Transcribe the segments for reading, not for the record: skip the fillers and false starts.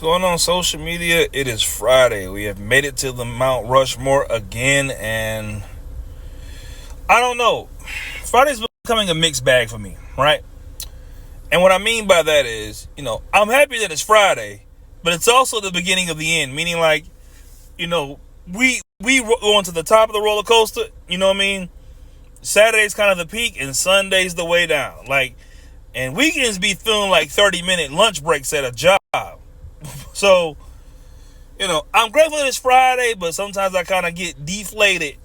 going on social media? It is Friday. We have made it to the Mount Rushmore again, and I don't know. Friday's becoming a mixed bag for me, right? And what I mean by that is, I'm happy that it's Friday, but it's also the beginning of the end. Meaning, like, we going to the top of the roller coaster. You know what I mean? Saturday's kind of the peak, and Sunday's the way down. Like, and weekends be feeling like 30-minute lunch breaks at a job. So, I'm grateful that it's Friday, but sometimes I kind of get deflated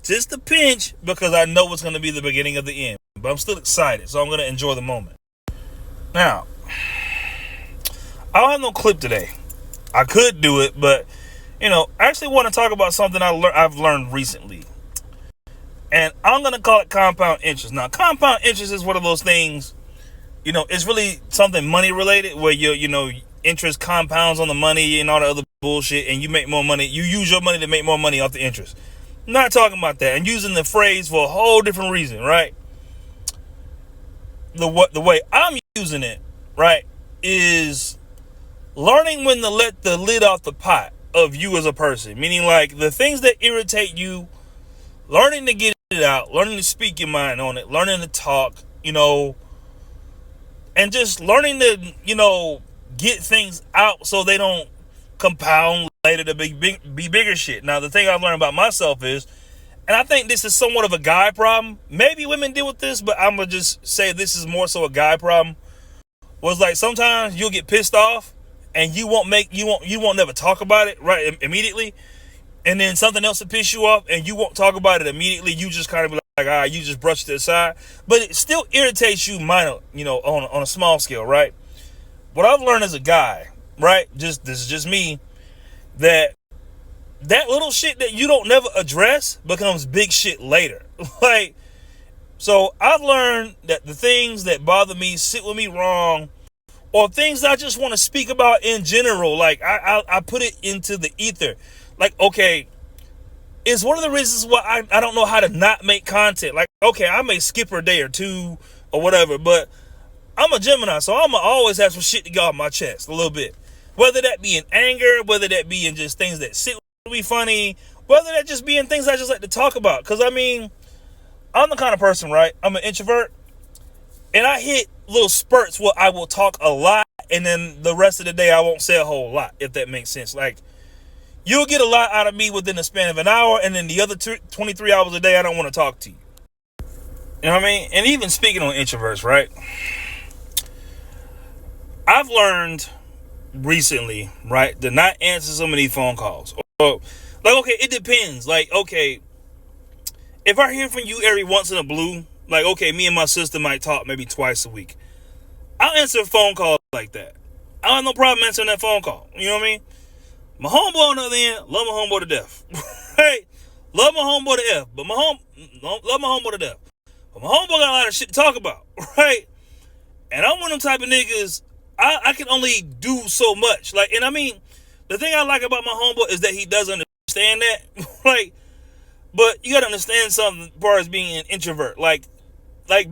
just a pinch because I know it's going to be the beginning of the end. But I'm still excited, so I'm going to enjoy the moment. Now, I don't have no clip today. I could do it, but, I actually want to talk about something I've learned recently. And I'm going to call it compound interest. Now, compound interest is one of those things, it's really something money related where interest compounds on the money and all the other bullshit, and you make more money. You use your money to make more money off the interest. I'm not talking about that. I'm using the phrase for a whole different reason, right? The way I'm using it, right, is learning when to let the lid off the pot of you as a person. Meaning, like, the things that irritate you, learning to get it out, learning to speak your mind on it, learning to talk, and just learning to, get things out so they don't compound later to be bigger shit. Now, the thing I've learned about myself is, and I think this is somewhat of a guy problem. Maybe women deal with this, but I'm gonna just say this is more so a guy problem. Was like sometimes you'll get pissed off and you won't never talk about it right immediately, and then something else will piss you off and you won't talk about it immediately. You just kind of be like, all right, you just brush it aside, but it still irritates you minor, on a small scale, right? What I've learned as a guy, right? This is just me, that little shit that you don't never address becomes big shit later. Like, so I've learned that the things that bother me, sit with me wrong, or things that I just want to speak about in general, like I put it into the ether. Like, okay, it's one of the reasons why I don't know how to not make content. Like, okay, I may skip a day or two or whatever, but I'm a Gemini, so I'm going to always have some shit to get off my chest a little bit. Whether that be in anger, whether that be in just things that sit with me funny, whether that just be in things I just like to talk about. Because, I'm the kind of person, right? I'm an introvert, and I hit little spurts where I will talk a lot, and then the rest of the day I won't say a whole lot, if that makes sense. Like, you'll get a lot out of me within the span of an hour, and then the other 23 hours a day I don't want to talk to you. You know what I mean? And even speaking on introverts, right? I've learned recently, right, to not answer so many phone calls. Or, like, okay, it depends. Like, okay, if I hear from you every once in a blue, like, okay, me and my sister might talk maybe twice a week, I'll answer a phone call like that. I don't have no problem answering that phone call. You know what I mean? My homeboy on the other end, love my homeboy to death. Right? Love my homeboy to death. Love my homeboy to death. But my homeboy got a lot of shit to talk about. Right? And I'm one of them type of niggas, I can only do so much. Like, and the thing I like about my homeboy is that he does understand that. Like, but you gotta understand something as far as being an introvert. Like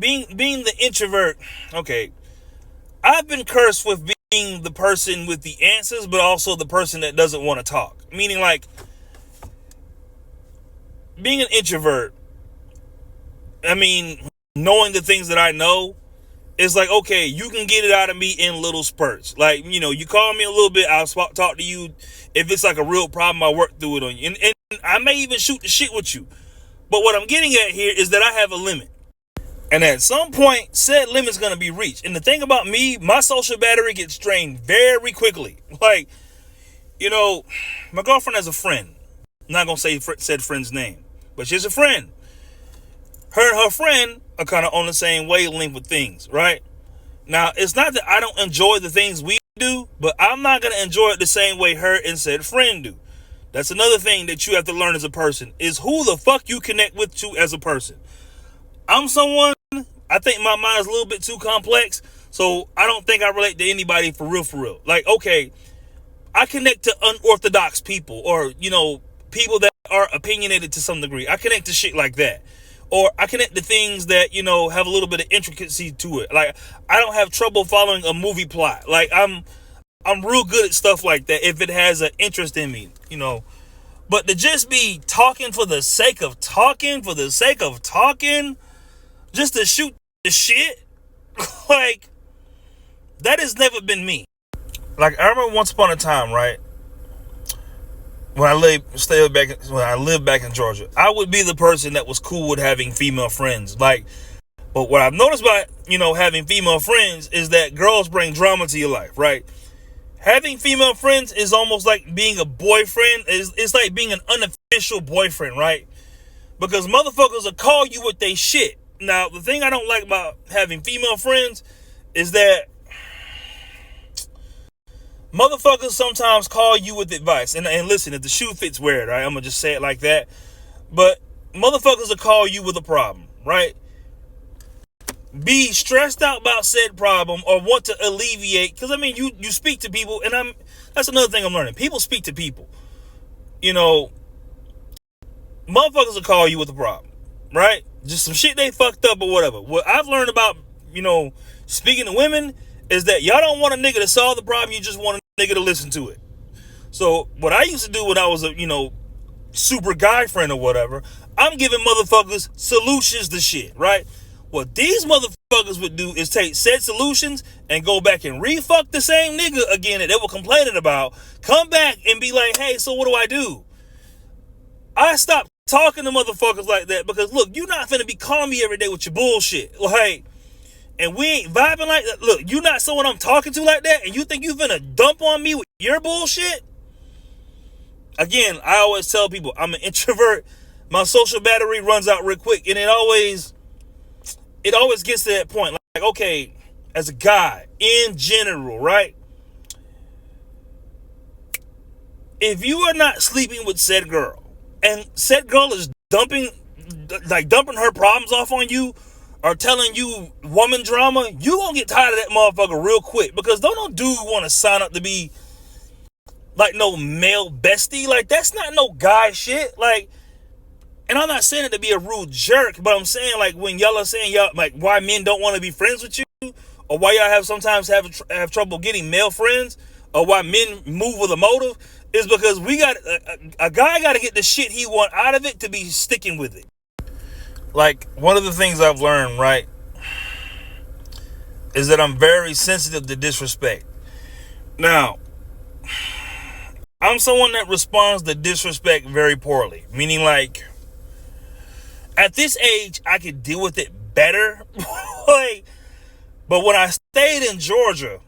being the introvert, okay, I've been cursed with being the person with the answers, but also the person that doesn't want to talk. Meaning, like, being an introvert, knowing the things that I know, it's like, okay, you can get it out of me in little spurts. Like, you call me a little bit, I'll talk to you. If it's like a real problem, I work through it on you. And I may even shoot the shit with you. But what I'm getting at here is that I have a limit. And at some point, said limit's going to be reached. And the thing about me, my social battery gets drained very quickly. Like, my girlfriend has a friend. I'm not going to say said friend's name, but she's a friend. Her and her friend are kind of on the same wavelength with things, right? Now, it's not that I don't enjoy the things we do, but I'm not going to enjoy it the same way her and said friend do. That's another thing that you have to learn as a person, is who the fuck you connect with to as a person. I'm someone, I think my mind is a little bit too complex, so I don't think I relate to anybody for real. Like, okay, I connect to unorthodox people, or, people that are opinionated to some degree. I connect to shit like that. Or I connect to things that, have a little bit of intricacy to it. Like, I don't have trouble following a movie plot. Like, I'm I'm real good at stuff like that if it has an interest in me, But to just be talking for the sake of talking, just to shoot the shit, like, that has never been me. Like, I remember once upon a time, right, when I lived back in Georgia, I would be the person that was cool with having female friends. Like, but what I've noticed about, having female friends is that girls bring drama to your life, right? Having female friends is almost like being a boyfriend. It's like being an unofficial boyfriend, right? Because motherfuckers will call you with they shit. Now, the thing I don't like about having female friends is that motherfuckers sometimes call you with advice. And listen, if the shoe fits, wear it, right? I'm going to just say it like that. But motherfuckers will call you with a problem, right? Be stressed out about said problem or want to alleviate. Because, I mean, you speak to people, and that's another thing I'm learning. People speak to people. Motherfuckers will call you with a problem, right? Just some shit they fucked up or whatever. What I've learned about, speaking to women is that y'all don't want a nigga to solve the problem. You just want a nigga to listen to it. So what I used to do when I was a, super guy friend or whatever, I'm giving motherfuckers solutions to shit, right? What these motherfuckers would do is take said solutions and go back and re-fuck the same nigga again that they were complaining about, come back and be like, hey, so what do I do? I stopped talking to motherfuckers like that because, look, you're not finna be calling me every day with your bullshit. Like, and we ain't vibing like that. Look, you not someone I'm talking to like that, and you think you finna dump on me with your bullshit? Again, I always tell people I'm an introvert. My social battery runs out real quick, and it always gets to that point. Like, okay, as a guy, in general, right? If you are not sleeping with said girl, and said girl is dumping her problems off on you, or telling you woman drama, you gonna get tired of that motherfucker real quick. Because don't no dude want to sign up to be like no male bestie. Like, that's not no guy shit. Like, and I'm not saying it to be a rude jerk, but I'm saying, like, when y'all are saying y'all, like, why men don't want to be friends with you, or why y'all sometimes have trouble getting male friends, or why men move with a motive, is because we got a guy got to get the shit he want out of it to be sticking with it. Like, one of the things I've learned, right, is that I'm very sensitive to disrespect. Now, I'm someone that responds to disrespect very poorly. Meaning, like, at this age, I could deal with it better. Like, but when I stayed in Georgia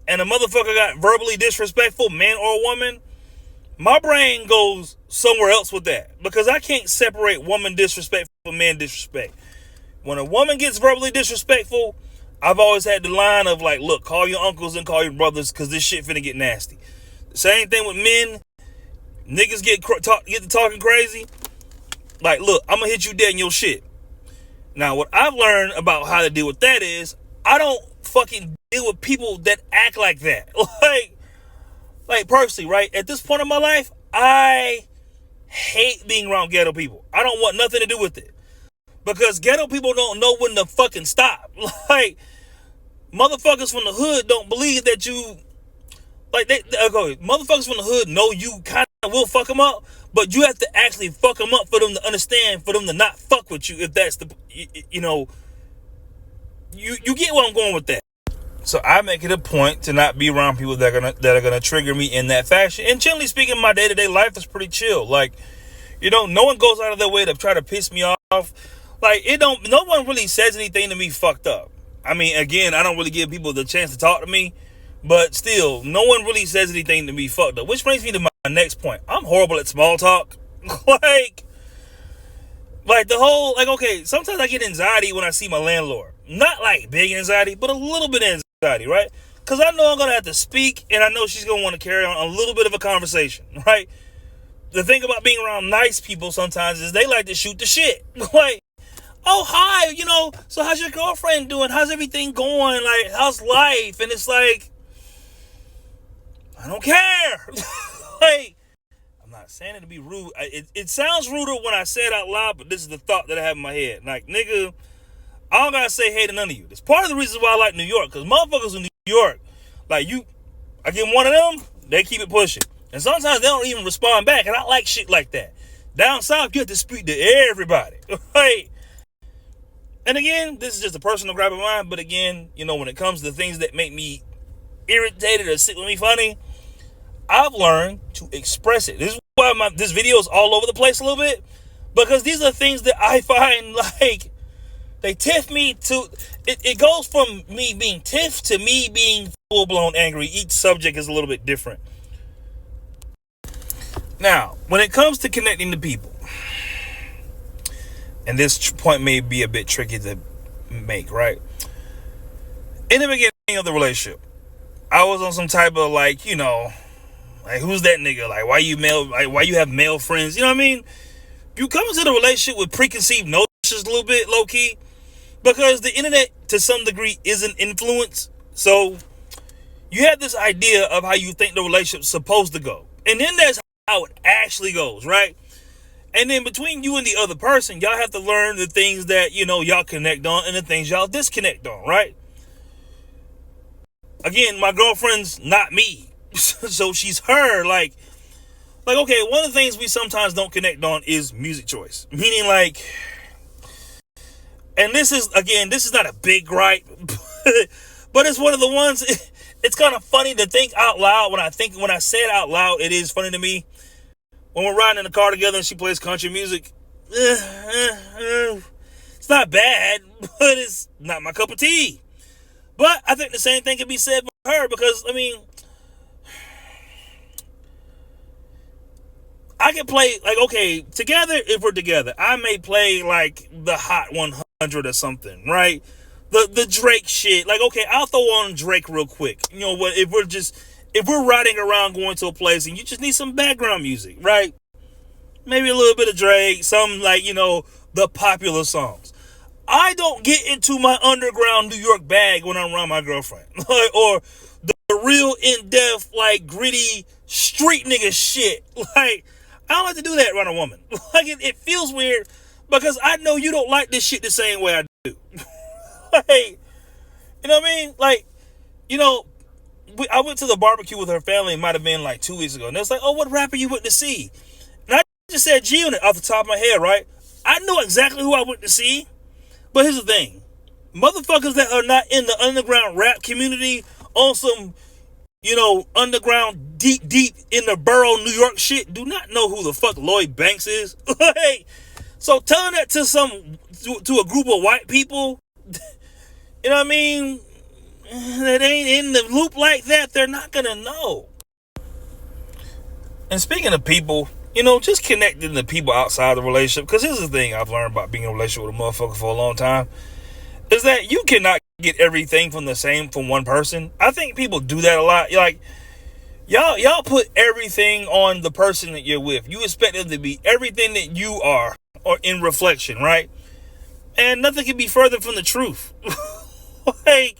and a motherfucker got verbally disrespectful, man or woman, my brain goes somewhere else with that. Because I can't separate woman disrespect from man disrespect. When a woman gets verbally disrespectful, I've always had the line of, like, look, call your uncles and call your brothers because this shit finna get nasty. Same thing with men. Niggas get to talking crazy. Like, look, I'm gonna hit you dead in your shit. Now, what I've learned about how to deal with that is I don't fucking deal with people that act like that. Like personally, right? At this point in my life, I hate being around ghetto people. I don't want nothing to do with it. Because ghetto people don't know when to fucking stop. Like, motherfuckers from the hood don't believe that you... Like, motherfuckers from the hood know you kind of will fuck them up, but you have to actually fuck them up for them to understand, for them to not fuck with you, if that's the... You get where I'm going with that. So I make it a point to not be around people that are gonna trigger me in that fashion. And generally speaking, my day-to-day life is pretty chill. Like, no one goes out of their way to try to piss me off. Like, no one really says anything to me fucked up. I mean, again, I don't really give people the chance to talk to me, but still, no one really says anything to me fucked up. Which brings me to my next point. I'm horrible at small talk. like the whole, okay, sometimes I get anxiety when I see my landlord. Not like big anxiety, but a little bit of anxiety, right? Because I know I'm going to have to speak, and I know she's going to want to carry on a little bit of a conversation, right? The thing about being around nice people sometimes is they like to shoot the shit. Like, oh, hi, so how's your girlfriend doing? How's everything going? Like, how's life? And it's like, I don't care. Like, I'm not saying it to be rude. It sounds ruder when I say it out loud, but this is the thought that I have in my head. Like, nigga, I don't gotta say hey to none of you. That's part of the reason why I like New York, because motherfuckers in New York, like, I get one of them, they keep it pushing. And sometimes they don't even respond back, and I like shit like that. Down south, you have to speak to everybody, right? And again, this is just a personal gripe of mine, but again, when it comes to things that make me irritated or sit with me funny, I've learned to express it. This is why this video is all over the place a little bit, because these are things that I find like they tiff me to. It goes from me being tiff to me being full-blown angry. Each subject is a little bit different. Now, when it comes to connecting to people, and this point may be a bit tricky to make, right? In the beginning of the relationship, I was on some type of like, who's that nigga? Like, why you have male friends? You know what I mean? You come into the relationship with preconceived notions a little bit, low key, because the internet to some degree is an influence. So you have this idea of how you think the relationship's supposed to go. And then that's how it actually goes, right? And then between you and the other person, y'all have to learn the things that, y'all connect on and the things y'all disconnect on, right? Again, my girlfriend's not me. So she's her, like, okay, one of the things we sometimes don't connect on is music choice. Meaning, like, and this is not a big gripe, but it's one of the ones, it's kind of funny to think out loud. When I say it out loud, it is funny to me. When we're riding in the car together and she plays country music, it's not bad, but it's not my cup of tea. But I think the same thing can be said for her, because, I can play, like, okay, together, if we're together, I may play, like, the Hot 100 or something, right? The Drake shit. Like, okay, I'll throw on Drake real quick. If we're riding around going to a place and you just need some background music, right? Maybe a little bit of Drake, some, like, the popular songs. I don't get into my underground New York bag when I'm around my girlfriend. Or the real in-depth, like, gritty street nigga shit. Like, I don't like to do that around a woman. Like, it feels weird because I know you don't like this shit the same way I do. Like, you know what I mean? Like, I went to the barbecue with her family. It might have been like 2 weeks ago. And they was like, oh, what rapper you went to see? And I just said G-Unit off the top of my head, right? I know exactly who I went to see. But here's the thing. Motherfuckers that are not in the underground rap community on some, underground deep in the borough New York shit do not know who the fuck Lloyd Banks is. Like, so telling that to a group of white people, you know what I mean, that ain't in the loop like that, they're not gonna know. And speaking of people, just connecting to people outside the relationship, because here's the thing I've learned about being in a relationship with a motherfucker for a long time, is that you cannot get everything from one person. I think people do that a lot. Like, y'all put everything on the person that you're with. You expect them to be everything that you are, or in reflection, right? And nothing can be further from the truth. Like,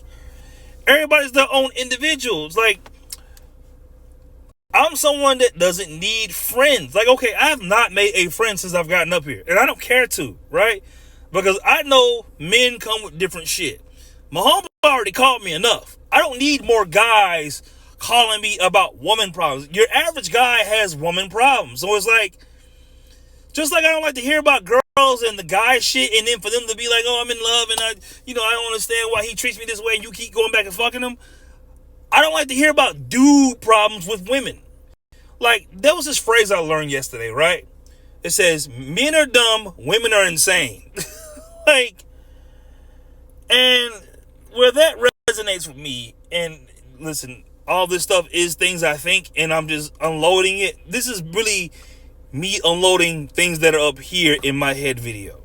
everybody's their own individuals. Like, I'm someone that doesn't need friends. Like, okay, I have not made a friend since I've gotten up here. And I don't care to, right? Because I know men come with different shit. My homie already called me enough. I don't need more guys calling me about woman problems. Your average guy has woman problems. So it's like, just like I don't like to hear about girls and the guy shit, and then for them to be like, oh, I'm in love, and I don't understand why he treats me this way, and you keep going back and fucking him. I don't like to hear about dude problems with women. Like, there was this phrase I learned yesterday, right? It says, men are dumb, women are insane. Like, and where that resonates with me, and listen, all this stuff is things I think, and I'm just unloading it. This is really me unloading things that are up here in my head video.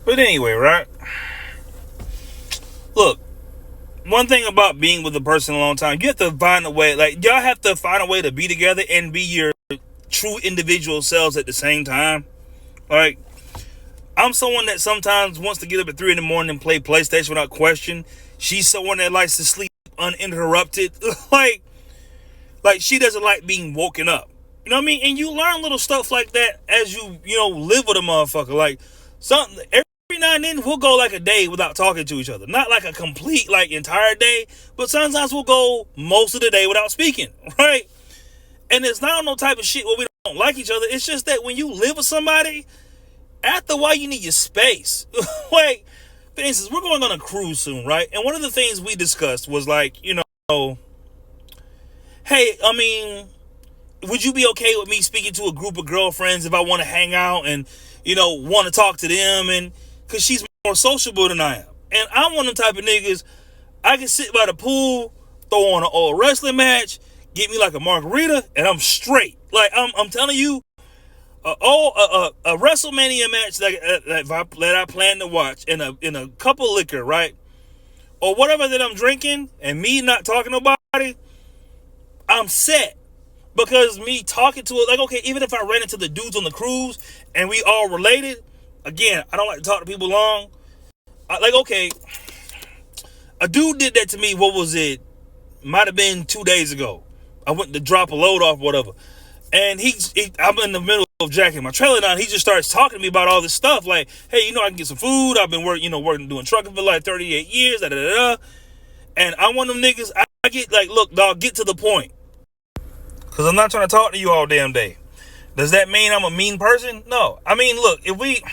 But anyway, right? Look, one thing about being with a person a long time, you have to find a way, like, y'all have to find a way to be together and be your true individual selves at the same time. Like, I'm someone that sometimes wants to get up at 3 a.m. and play PlayStation without question. She's someone that likes to sleep uninterrupted. like she doesn't like being woken up. You know what I mean? And you learn little stuff like that as you live with a motherfucker. Like, every now now and then we'll go like a day without talking to each other. Not like a complete like entire day, but sometimes we'll go most of the day without speaking, right? And it's not no type of shit where we don't like each other. It's just that when you live with somebody, after a while you need your space. Like, for instance, we're going on a cruise soon, right? And one of the things we discussed was like, you know, hey, I mean, would you be okay with me speaking to a group of girlfriends if I want to hang out and, you know, want to talk to them? And because she's more sociable than I am. And I'm one of them type of niggas, I can sit by the pool, throw on an old wrestling match, get me like a margarita, and I'm straight. Like, I'm telling you, a WrestleMania match that I plan to watch in a cup of liquor, right? Or whatever that I'm drinking, and me not talking to nobody, I'm set. Because me talking to it, like, okay, even if I ran into the dudes on the cruise and we all related, again, I don't like to talk to people long. Like, okay, a dude did that to me, what was it? Might have been 2 days ago. I went to drop a load off, whatever. And I'm in the middle of jacking my trailer down. He just starts talking to me about all this stuff. Like, hey, you know, I can get some food. I've been working doing trucking for like 38 years, And I'm one of them niggas, I get like, look, dog, get to the point. Because I'm not trying to talk to you all damn day. Does that mean I'm a mean person? No. I mean, look, if we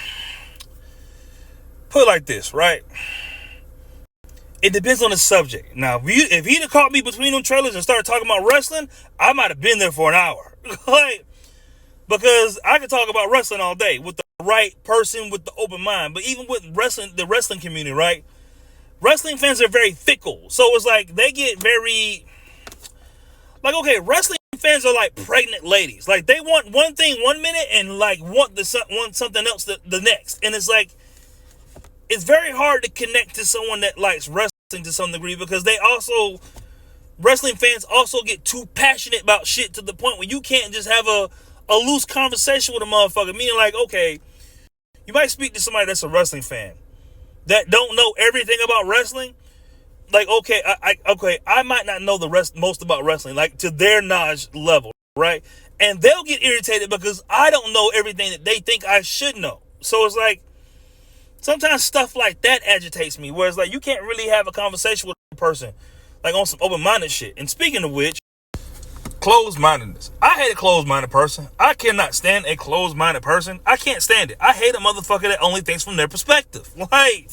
put it like this, right? It depends on the subject. Now, if he'd have caught me between them trailers and started talking about wrestling, I might have been there for an hour. Like, because I could talk about wrestling all day with the right person with the open mind. But even with wrestling, the wrestling community, right? Wrestling fans are very fickle. So it's like they get very... Like, okay, wrestling fans are like pregnant ladies. Like, they want one thing 1 minute and like want something else the next. And it's like, it's very hard to connect to someone that likes wrestling to some degree, because wrestling fans also get too passionate about shit to the point where you can't just have a loose conversation with a motherfucker. Meaning, like, okay, you might speak to somebody that's a wrestling fan that don't know everything about wrestling. Like, okay, I might not know most about wrestling, like to their knowledge level, right? And they'll get irritated because I don't know everything that they think I should know. So it's like, sometimes stuff like that agitates me, where it's like, you can't really have a conversation with a person, like on some open-minded shit. And speaking of which, closed-mindedness. I hate a closed-minded person. I cannot stand a closed-minded person. I can't stand it. I hate a motherfucker that only thinks from their perspective. Like,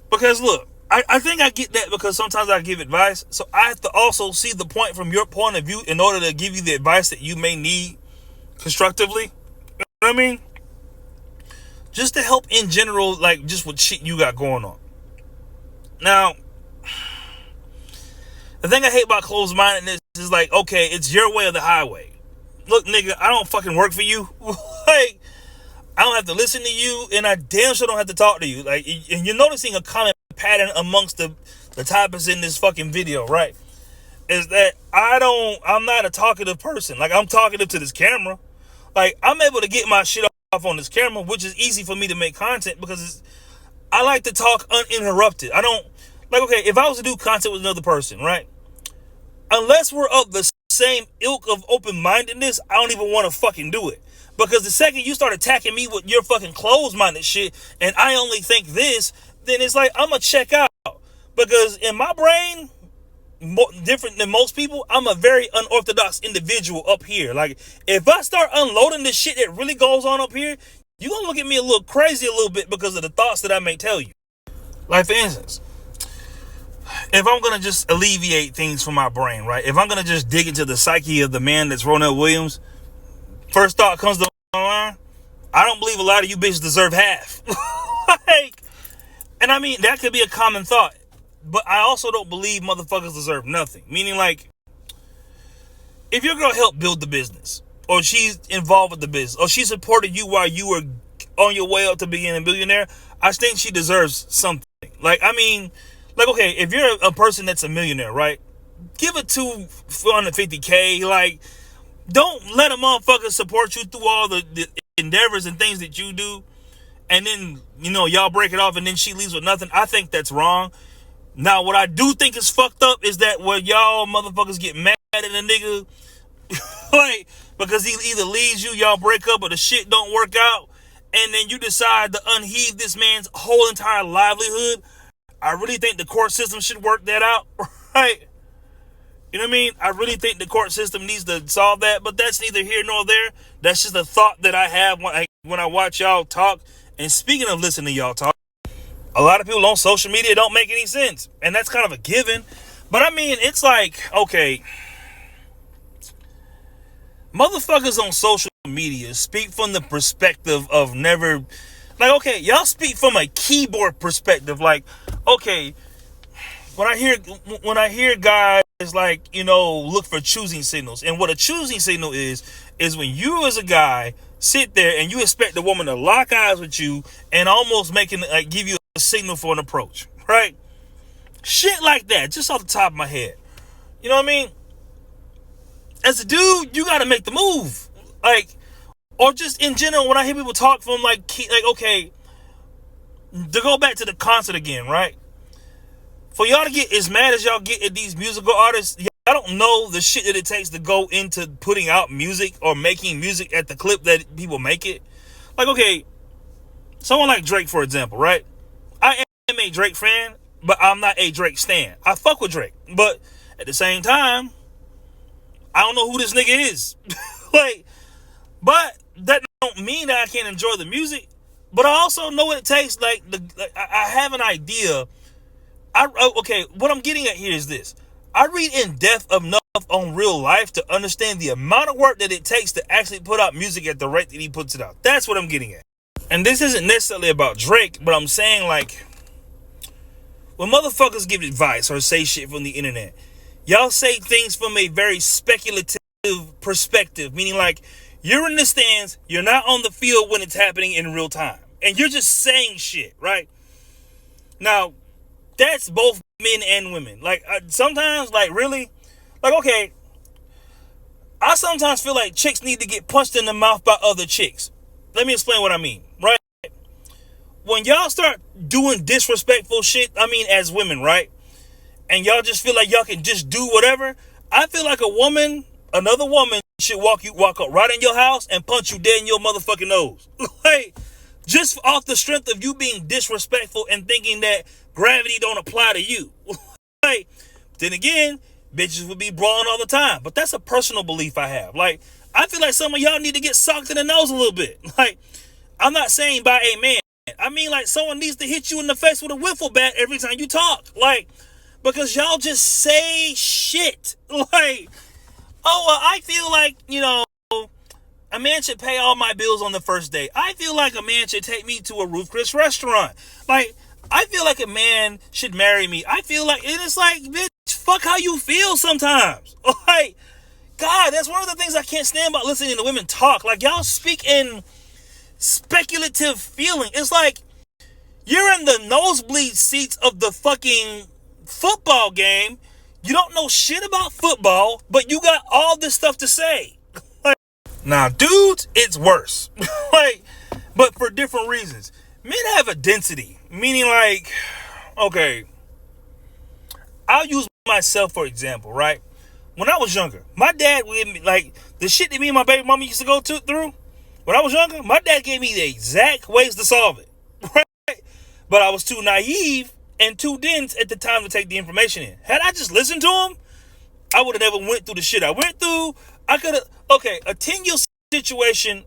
because look, I think I get that because sometimes I give advice. So I have to also see the point from your point of view in order to give you the advice that you may need constructively. You know what I mean? Just to help in general, like just with shit you got going on. Now, the thing I hate about closed-mindedness is like, okay, it's your way or the highway. Look, nigga, I don't fucking work for you. Like, I don't have to listen to you, and I damn sure don't have to talk to you. Like, and you're noticing a common pattern amongst the topics in this fucking video, right? Is that I'm not a talkative person. Like, I'm talkative to this camera. Like, I'm able to get my shit off on this camera, which is easy for me to make content because I like to talk uninterrupted. I don't, like, okay, if I was to do content with another person, right? Unless we're of the same ilk of open-mindedness, I don't even want to fucking do it. Because the second you start attacking me with your fucking closed-minded shit, and I only think this, then it's like, I'm going to check out. Because in my brain, different than most people, I'm a very unorthodox individual up here. Like, if I start unloading the shit that really goes on up here, you're going to look at me a little crazy a little bit because of the thoughts that I may tell you. Like, for instance, if I'm going to just alleviate things from my brain, right? If I'm going to just dig into the psyche of the man that's Ronell Williams, first thought comes to my mind, I don't believe a lot of you bitches deserve half. Like, and I mean, that could be a common thought. But I also don't believe motherfuckers deserve nothing. Meaning, like, if your girl helped build the business, or she's involved with the business, or she supported you while you were on your way up to being a billionaire, I think she deserves something. Like, I mean, like, okay, if you're a person that's a millionaire, right? Give it $250K. Like, don't let a motherfucker support you through all the endeavors and things that you do, and then, you know, y'all break it off and then she leaves with nothing. I think that's wrong. Now, what I do think is fucked up is that where y'all motherfuckers get mad at a nigga, like, because he either leaves you, y'all break up, or the shit don't work out, and then you decide to unheave this man's whole entire livelihood, I really think the court system should work that out, right? You know what I mean? I really think the court system needs to solve that, but that's neither here nor there. That's just a thought that I have when I watch y'all talk. And speaking of listening to y'all talk, a lot of people on social media don't make any sense, and that's kind of a given. But I mean, it's like, okay, motherfuckers on social media speak from the perspective of never, like, okay, y'all speak from a keyboard perspective. Like, okay, when I hear guys like, you know, look for choosing signals, and what a choosing signal is when you as a guy sit there and you expect the woman to lock eyes with you and almost give you a signal for an approach, right? Shit like that, just off the top of my head. You know what I mean? As a dude, you got to make the move, like, or just in general. When I hear people talk from like, okay, to go back to the concert again, right? For y'all to get as mad as y'all get at these musical artists, y'all don't know the shit that it takes to go into putting out music or making music at the clip that people make it. Like, okay, someone like Drake, for example, right? I am a Drake fan, but I'm not a Drake stan. I fuck with Drake, but at the same time, I don't know who this nigga is. Like, but that don't mean that I can't enjoy the music. But I also know what it takes. Like, I have an idea. Okay, what I'm getting at here is this. I read in depth enough on real life to understand the amount of work that it takes to actually put out music at the rate that he puts it out. That's what I'm getting at. And this isn't necessarily about Drake, but I'm saying, like, when motherfuckers give advice or say shit from the internet, y'all say things from a very speculative perspective, meaning like, you're in the stands, you're not on the field when it's happening in real time, and you're just saying shit, right? Now, that's both men and women. Like, sometimes, like, really, like, okay, I sometimes feel like chicks need to get punched in the mouth by other chicks. Let me explain what I mean, right? When y'all start doing disrespectful shit, I mean, as women, right? And y'all just feel like y'all can just do whatever. I feel like another woman should walk up right in your house and punch you dead in your motherfucking nose. Like, just off the strength of you being disrespectful and thinking that gravity don't apply to you. Like, then again, bitches would be brawling all the time. But that's a personal belief I have. Like, I feel like some of y'all need to get socked in the nose a little bit. Like, I'm not saying by a man. I mean, like, someone needs to hit you in the face with a wiffle bat every time you talk. Like, because y'all just say shit. Like, oh, well, I feel like, you know, a man should pay all my bills on the first date. I feel like a man should take me to a Ruth Chris restaurant. Like, I feel like a man should marry me. I feel like, and it's like, bitch, fuck how you feel sometimes. Like, God, that's one of the things I can't stand about listening to women talk. Like, y'all speak in speculative feeling. It's like, you're in the nosebleed seats of the fucking football game. You don't know shit about football, but you got all this stuff to say. Like, now, dudes, it's worse. Like, but for different reasons. Men have a density, meaning like, okay, I'll use myself for example, right? When I was younger, my dad would, like, the shit that me and my baby mama used to go through, when I was younger, my dad gave me the exact ways to solve it, right? But I was too naive and too dense at the time to take the information in. Had I just listened to him, I would have never went through the shit I went through. I could have, okay, a 10-year situation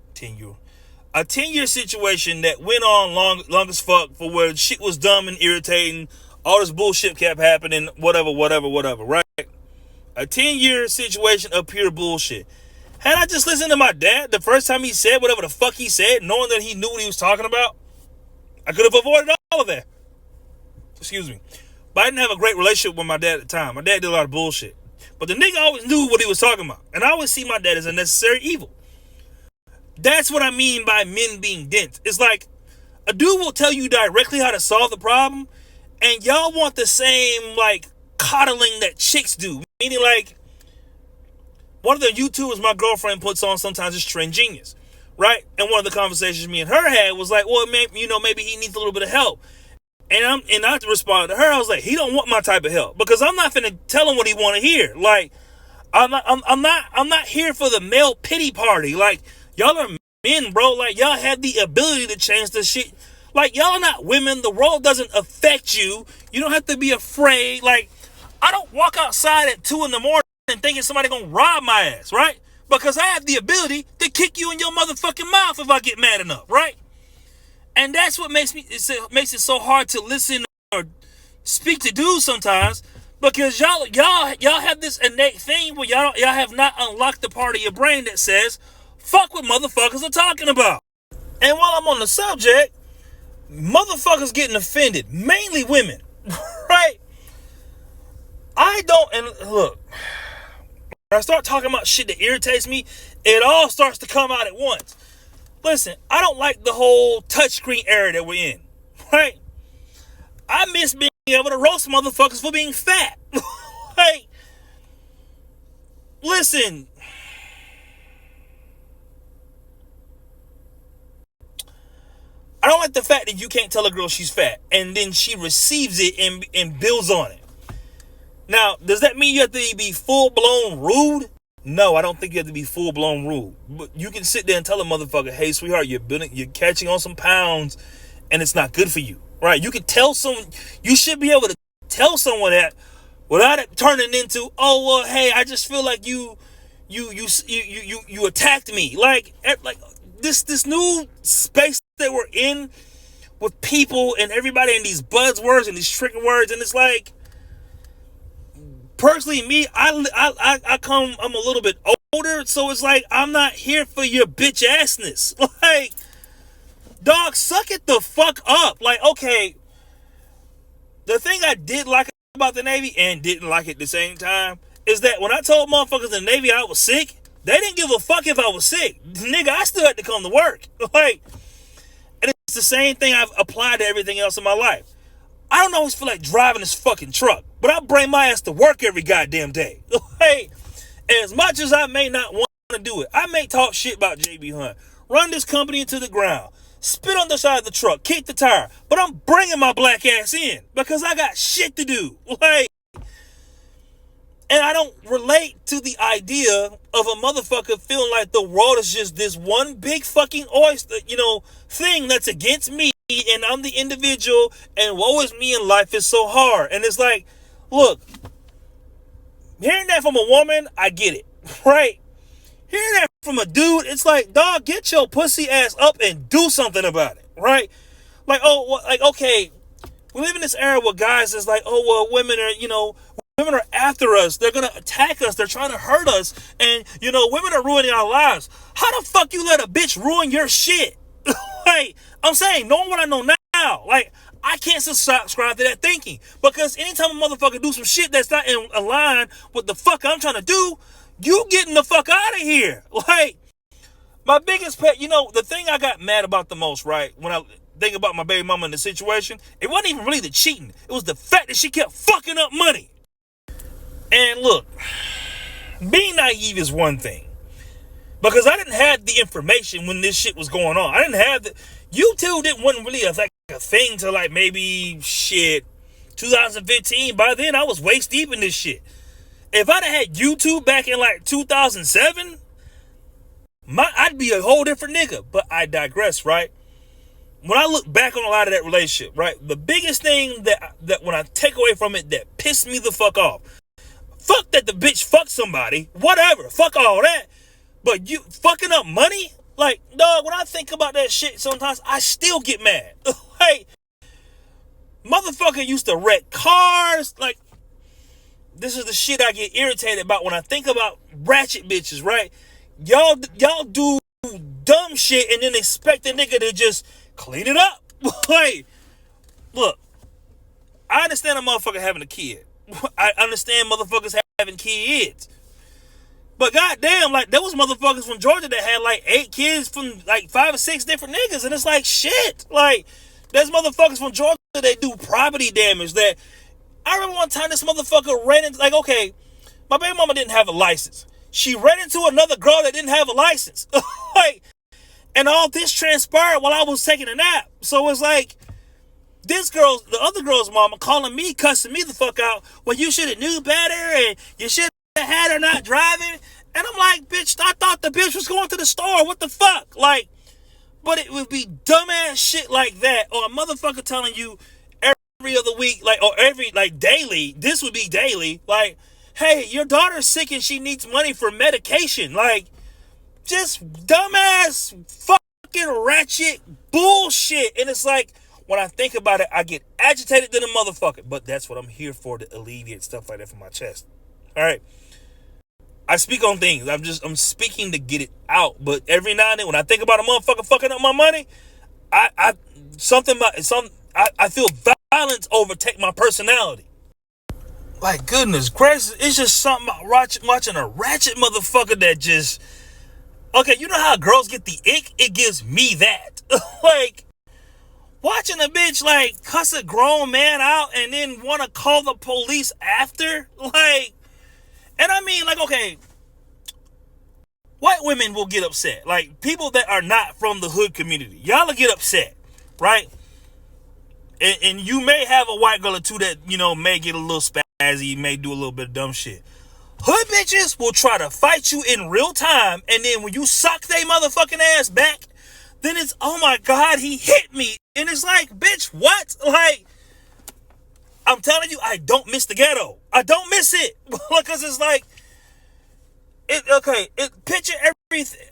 that went on long as fuck, for where shit was dumb and irritating, all this bullshit kept happening, whatever, right? A 10-year situation of pure bullshit. Had I just listened to my dad the first time he said whatever the fuck he said, knowing that he knew what he was talking about, I could have avoided all of that. Excuse me. But I didn't have a great relationship with my dad at the time. My dad did a lot of bullshit. But the nigga always knew what he was talking about. And I always see my dad as a necessary evil. That's what I mean by men being dense. It's like, a dude will tell you directly how to solve the problem, and y'all want the same, like, coddling that chicks do. Meaning, like, one of the YouTubers my girlfriend puts on sometimes is Trend Genius, right? And one of the conversations me and her had was like, well, maybe he needs a little bit of help. And I responded to her, I was like, he don't want my type of help, because I'm not finna tell him what he want to hear. Like, I'm not here for the male pity party. Like, y'all are men, bro. Like, y'all have the ability to change the shit. Like, y'all not women. The world doesn't affect you. You don't have to be afraid. Like, I don't walk outside at 2 a.m. thinking somebody gonna rob my ass, right? Because I have the ability to kick you in your motherfucking mouth if I get mad enough, right? And that's what makes it so hard to listen or speak to dudes sometimes, because y'all have this innate thing where y'all have not unlocked the part of your brain that says, fuck what motherfuckers are talking about. And while I'm on the subject, motherfuckers getting offended, mainly women, right? I don't, and look, when I start talking about shit that irritates me, it all starts to come out at once. Listen, I don't like the whole touchscreen era that we're in, right? I miss being able to roast motherfuckers for being fat. Like, listen, I don't like the fact that you can't tell a girl she's fat and then she receives it and builds on it. Now, does that mean you have to be full-blown rude? No, I don't think you have to be full-blown rude. But you can sit there and tell a motherfucker, hey, sweetheart, you're catching on some pounds and it's not good for you, right? You can tell someone, you should be able to tell someone that without it turning into, oh, well, hey, I just feel like you attacked me. Like this new space that we're in with people and everybody and these buzzwords and these trigger words, and it's like, personally, me, I'm a little bit older, so it's like, I'm not here for your bitch assness. Like, dog, suck it the fuck up. Like, okay, the thing I did like about the Navy and didn't like at the same time is that when I told motherfuckers in the Navy I was sick, they didn't give a fuck if I was sick. Nigga, I still had to come to work. Like, and it's the same thing I've applied to everything else in my life. I don't always feel like driving this fucking truck, but I bring my ass to work every goddamn day. Hey, as much as I may not want to do it, I may talk shit about JB Hunt, run this company into the ground, spit on the side of the truck, kick the tire, but I'm bringing my black ass in because I got shit to do. Like, and I don't relate to the idea of a motherfucker feeling like the world is just this one big fucking oyster, thing that's against me, and I'm the individual, and woe is me, and life is so hard. And it's like, look, hearing that from a woman, I get it, right? Hearing that from a dude, it's like, dog, get your pussy ass up and do something about it, right? Like, okay, we live in this era where guys is like, oh, well, women are after us. They're going to attack us. They're trying to hurt us. And, women are ruining our lives. How the fuck you let a bitch ruin your shit? Like, I'm saying, knowing what I know now, like, I can't subscribe to that thinking. Because anytime a motherfucker do some shit that's not in line with the fuck I'm trying to do, you getting the fuck out of here. Like, my biggest pet, the thing I got mad about the most, right, when I think about my baby mama in the situation, it wasn't even really the cheating. It was the fact that she kept fucking up money. And look, being naive is one thing, because I didn't have the information when this shit was going on. I didn't have YouTube wasn't really a thing till like maybe 2015. By then I was waist deep in this shit. If I'd have had YouTube back in like 2007, I'd be a whole different nigga. But I digress, right? When I look back on a lot of that relationship, right, the biggest thing that when I take away from it that pissed me the fuck off, fuck that the bitch fucked somebody, whatever, fuck all that. But you fucking up money? Like, dog, when I think about that shit, sometimes I still get mad. Like, motherfucker used to wreck cars. Like, this is the shit I get irritated about when I think about ratchet bitches, right? Y'all do dumb shit and then expect a nigga to just clean it up. Like, look, I understand a motherfucker having a kid. I understand motherfuckers having kids. But goddamn, like, there was motherfuckers from Georgia that had like 8 kids from like 5 or 6 different niggas. And it's like, shit. Like, there's motherfuckers from Georgia that do property damage. That I remember one time this motherfucker ran into, like, okay, my baby mama didn't have a license. She ran into another girl that didn't have a license. Like, and all this transpired while I was taking a nap. So it's like, the other girl's mama calling me, cussing me the fuck out. Well, you should have knew better and you should have had her not driving. And I'm like, bitch, I thought the bitch was going to the store. What the fuck? Like, But it would be dumbass shit like that, or a motherfucker telling you every other week, like, or every, like, daily. This would be daily. Like, hey, your daughter's sick and she needs money for medication. Like, just dumbass, fucking ratchet bullshit. And it's like, when I think about it, I get agitated than a motherfucker. But that's what I'm here for, to alleviate stuff like that from my chest. All right. I speak on things. I'm speaking to get it out. But every now and then, when I think about a motherfucker fucking up my money, I feel violence overtake my personality. Like, goodness gracious, it's just something about watching a ratchet motherfucker that just, okay, you know how girls get the ick? It gives me that. Like, watching a bitch, like, cuss a grown man out and then want to call the police after, like, and I mean, like, okay, white women will get upset. Like, people that are not from the hood community, y'all will get upset, right? And you may have a white girl or two that, you know, may get a little spazzy, may do a little bit of dumb shit. Hood bitches will try to fight you in real time, and then when you suck they motherfucking ass back, then it's, oh my God, he hit me. And it's like, bitch, what? Like, I'm telling you, I don't miss the ghetto. I don't miss it. Because it's like, picture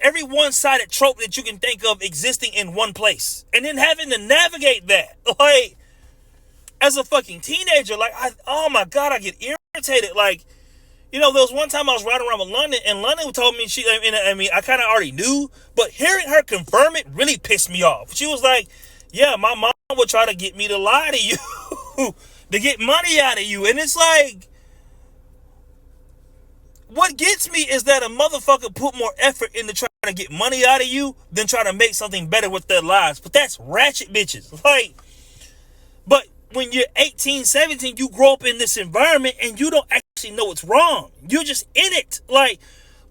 every one-sided trope that you can think of existing in one place. And then having to navigate that. Like, as a fucking teenager, like, oh my God, I get irritated. Like, you know, there was one time I was riding around with London, and London told me, I kind of already knew, but hearing her confirm it really pissed me off. She was like, yeah, my mom would try to get me to lie to you, to get money out of you. And it's like, what gets me is that a motherfucker put more effort into trying to get money out of you than trying to make something better with their lives. But that's ratchet bitches. Like, but when you're 18, 17, you grow up in this environment and you don't actually know what's wrong. You're just in it. Like,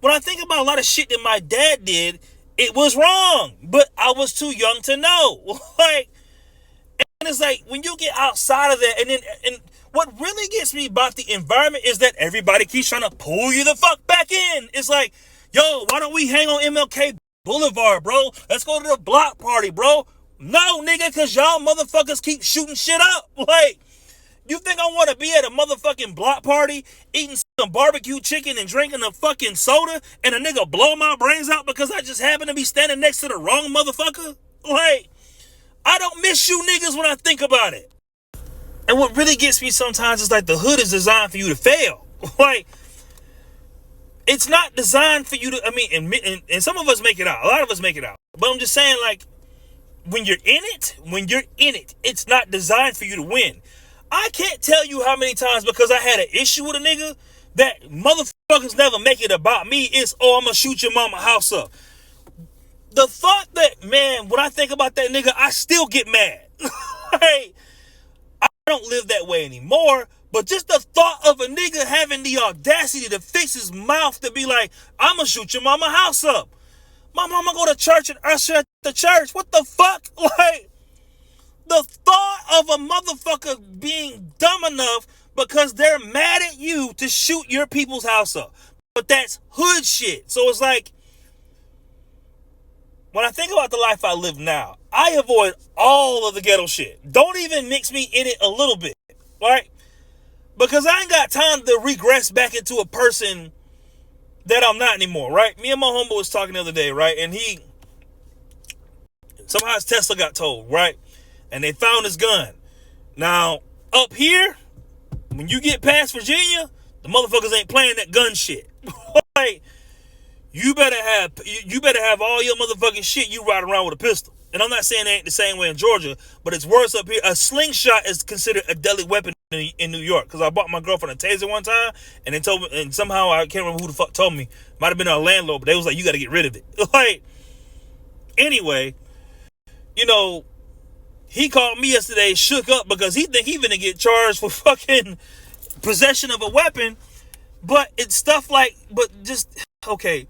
when I think about a lot of shit that my dad did, it was wrong, but I was too young to know. Like, and it's like, when you get outside of that, and what really gets me about the environment is that everybody keeps trying to pull you the fuck back in. It's like, yo, why don't we hang on MLK Boulevard, bro? Let's go to the block party, bro. No, nigga, because y'all motherfuckers keep shooting shit up. Like, you think I want to be at a motherfucking block party eating some barbecue chicken and drinking a fucking soda and a nigga blow my brains out because I just happen to be standing next to the wrong motherfucker? Like, I don't miss you niggas when I think about it. And what really gets me sometimes is like, the hood is designed for you to fail. Like, it's not designed for you to, I mean, and some of us make it out. A lot of us make it out. But I'm just saying, like, when you're in it, it's not designed for you to win. I can't tell you how many times, because I had an issue with a nigga, that motherfuckers never make it about me. It's, oh, I'm gonna shoot your mama house up. The thought that, man, when I think about that nigga, I still get mad. Like, I don't live that way anymore, but just the thought of a nigga having the audacity to fix his mouth to be like, I'm gonna shoot your mama house up. My mama go to church and usher at the church. What the fuck? Like, the thought of a motherfucker being dumb enough because they're mad at you to shoot your people's house up. But that's hood shit. So it's like, when I think about the life I live now, I avoid all of the ghetto shit. Don't even mix me in it a little bit, right? Because I ain't got time to regress back into a person that I'm not anymore, right? Me and my homeboy was talking the other day, right? And somehow his Tesla got towed, right? And they found his gun. Now, up here, when you get past Virginia, the motherfuckers ain't playing that gun shit. Like, you better have all your motherfucking shit you ride around with a pistol. And I'm not saying it ain't the same way in Georgia, but it's worse up here. A slingshot is considered a deadly weapon in New York. Because I bought my girlfriend a taser one time, and they told me, and somehow I can't remember who the fuck told me. Might have been our landlord, but they was like, you got to get rid of it. Like, anyway, you know, he called me yesterday, shook up, because he think he finna get charged for fucking possession of a weapon. But it's stuff like, but just, okay,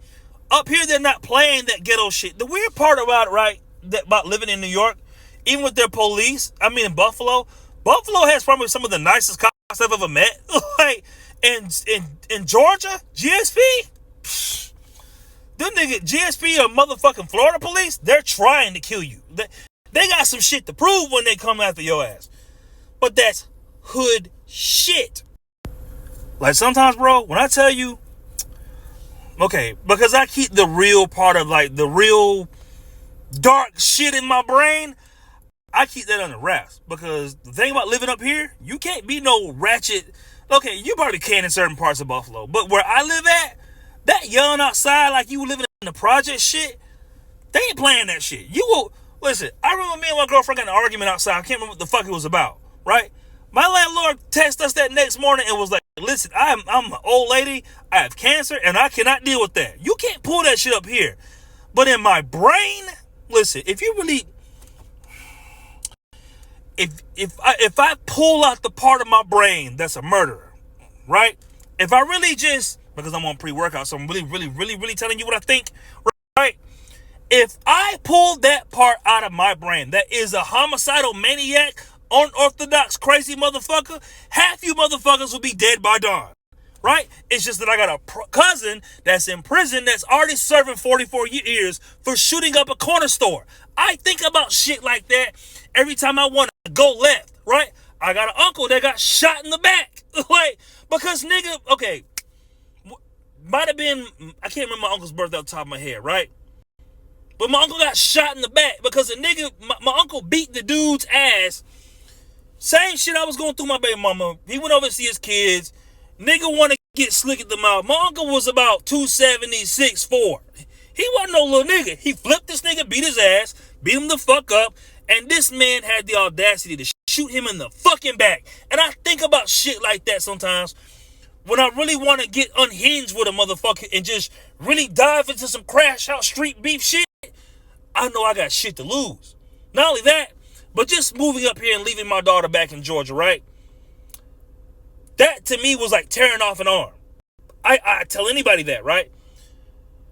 up here they're not playing that ghetto shit. The weird part about it, right, about living in New York, even with their police, I mean in Buffalo has probably some of the nicest cops I've ever met. Like, in Georgia, GSP, them nigga GSP or motherfucking Florida police, they're trying to kill you. They got some shit to prove when they come after your ass. But that's hood shit. Like sometimes, bro, when I tell you, okay, because I keep the real part of like the real dark shit in my brain, I keep that under wraps. Because the thing about living up here, you can't be no ratchet. Okay, you probably can in certain parts of Buffalo, but where I live at, that yelling outside like you living in the project shit, they ain't playing that shit. You will listen. I remember me and my girlfriend got in an argument outside. I can't remember what the fuck it was about. Right? My landlord texted us that next morning and was like, "Listen, I'm an old lady. I have cancer, and I cannot deal with that. You can't pull that shit up here." But in my brain, listen, if you really, if I pull out the part of my brain that's a murderer, right? If I really just, because I'm on pre-workout, so I'm really telling you what I think, right? If I pull that part out of my brain that is a homicidal maniac, unorthodox, crazy motherfucker, half you motherfuckers will be dead by dawn, right? It's just that I got a cousin that's in prison that's already serving 44 years for shooting up a corner store. I think about shit like that every time I want to go left, right? I got an uncle that got shot in the back, like, because nigga, okay, might have been, I can't remember my uncle's birthday off the top of my head, right? But my uncle got shot in the back because a nigga, my uncle beat the dude's ass. Same shit I was going through my baby mama. He went over to see his kids. Nigga want to get slick at the mouth. My uncle was about 270, 6'4". He wasn't no little nigga. He flipped this nigga, beat his ass, beat him the fuck up, and this man had the audacity to shoot him in the fucking back. And I think about shit like that sometimes when I really want to get unhinged with a motherfucker and just really dive into some crash out street beef shit. I know I got shit to lose. Not only that, but just moving up here and leaving my daughter back in Georgia, right? That to me was like tearing off an arm. I tell anybody that, right?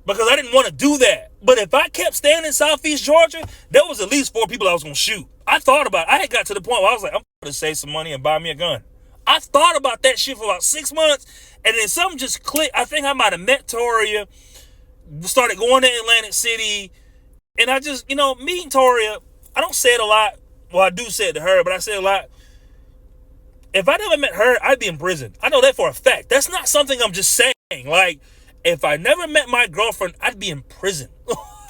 Because I didn't want to do that. But if I kept staying in Southeast Georgia, there was at least 4 people I was going to shoot. I thought about it. I had got to the point where I was like, I'm going to save some money and buy me a gun. I thought about that shit for about 6 months, and then something just clicked. I think I might have met Toria, started going to Atlantic City, and I just, meeting Toria, I don't say it a lot. Well, I do say it to her, but I say it a lot. If I never met her, I'd be in prison. I know that for a fact. That's not something I'm just saying. Like, if I never met my girlfriend, I'd be in prison.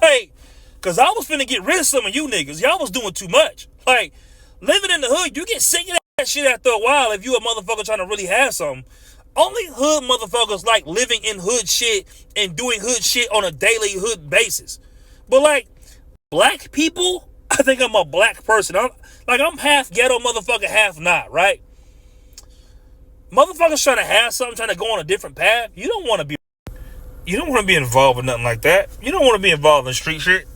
Like, because I was finna get rid of some of you niggas. Y'all was doing too much. Like, living in the hood, you get sick of that shit after a while if you a motherfucker trying to really have something. Only hood motherfuckers like living in hood shit and doing hood shit on a daily hood basis. But, like, black people, I think I'm a black person. I'm half ghetto motherfucker, half not, right? Motherfuckers trying to have something, trying to go on a different path. You don't want to be involved with nothing like that. You don't want to be involved in street shit.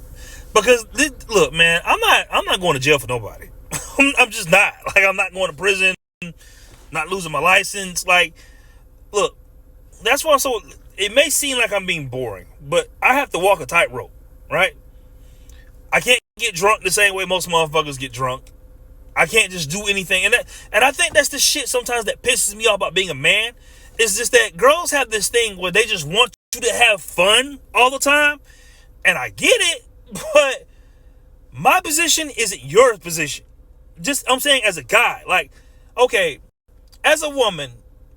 Because, look, man, I'm not going to jail for nobody. I'm just not. Like, I'm not going to prison, not losing my license. Like, look, that's why it may seem like I'm being boring, but I have to walk a tightrope, right? I can't get drunk the same way most motherfuckers get drunk. I can't just do anything. And I think that's the shit sometimes that pisses me off about being a man. It's just that girls have this thing where they just want you to have fun all the time. And I get it, but my position isn't your position. Just, I'm saying as a guy, like, okay, as a woman,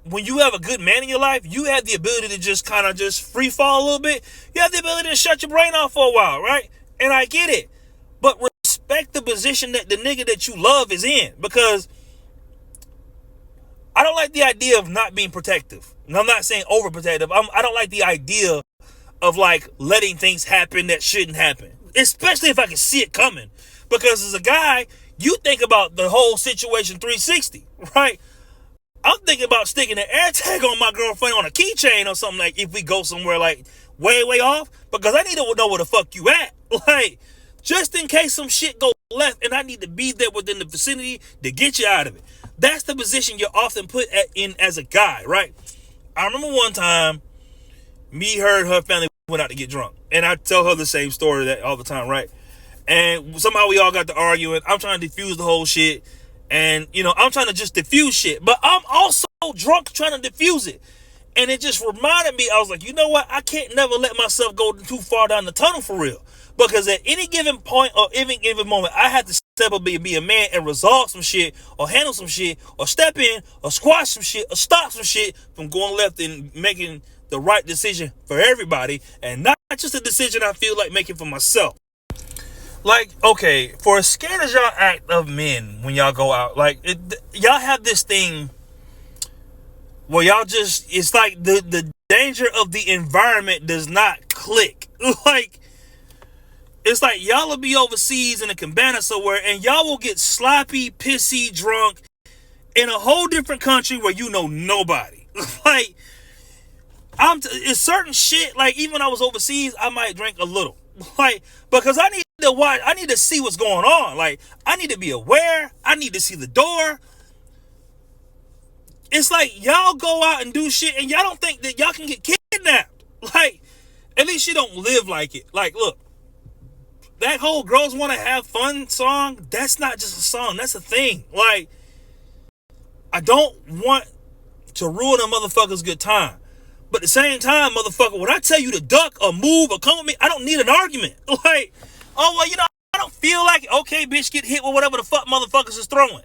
when you have a good man in your life, you have the ability to just kind of just free fall a little bit. You have the ability to shut your brain off for a while, right? And I get it. But respect the position that the nigga that you love is in. Because I don't like the idea of not being protective. And I'm not saying overprotective. I don't like the idea of like letting things happen that shouldn't happen. Especially if I can see it coming. Because as a guy, you think about the whole situation 360, right? I'm thinking about sticking an air tag on my girlfriend on a keychain or something, like if we go somewhere like way off, because I need to know where the fuck you at. Like, just in case some shit go left and I need to be there within the vicinity to get you out of it. That's the position you're often put in as a guy, right? I remember one time, her and her family went out to get drunk. And I tell her the same story that all the time, right? And somehow we all got to arguing. I'm trying to defuse the whole shit. And, I'm trying to just diffuse shit. But I'm also drunk trying to diffuse it. And it just reminded me, I was like, you know what? I can't never let myself go too far down the tunnel for real. Because at any given point or any given moment, I have to step up and be a man and resolve some shit or handle some shit or step in or squash some shit or stop some shit from going left and making the right decision for everybody and not just a decision I feel like making for myself. Like, okay, for as scared as y'all act of men when y'all go out, like, y'all have this thing where y'all just, it's like the danger of the environment does not click. Like, it's like y'all will be overseas in a cabana somewhere and y'all will get sloppy, pissy, drunk in a whole different country where you know nobody. Like, it's certain shit, like, even when I was overseas, I might drink a little. Like, because I need to watch, I need to see what's going on. Like, I need to be aware. I need to see the door. It's like y'all go out and do shit and y'all don't think that y'all can get kidnapped. Like, at least you don't live like it. Like, look, that whole girls want to have fun song, that's not just a song, that's a thing. Like, I don't want to ruin a motherfucker's good time. But at the same time, motherfucker, when I tell you to duck or move or come with me, I don't need an argument. Like, oh, well, you know, I don't feel like it. Okay, bitch, get hit with whatever the fuck motherfuckers is throwing.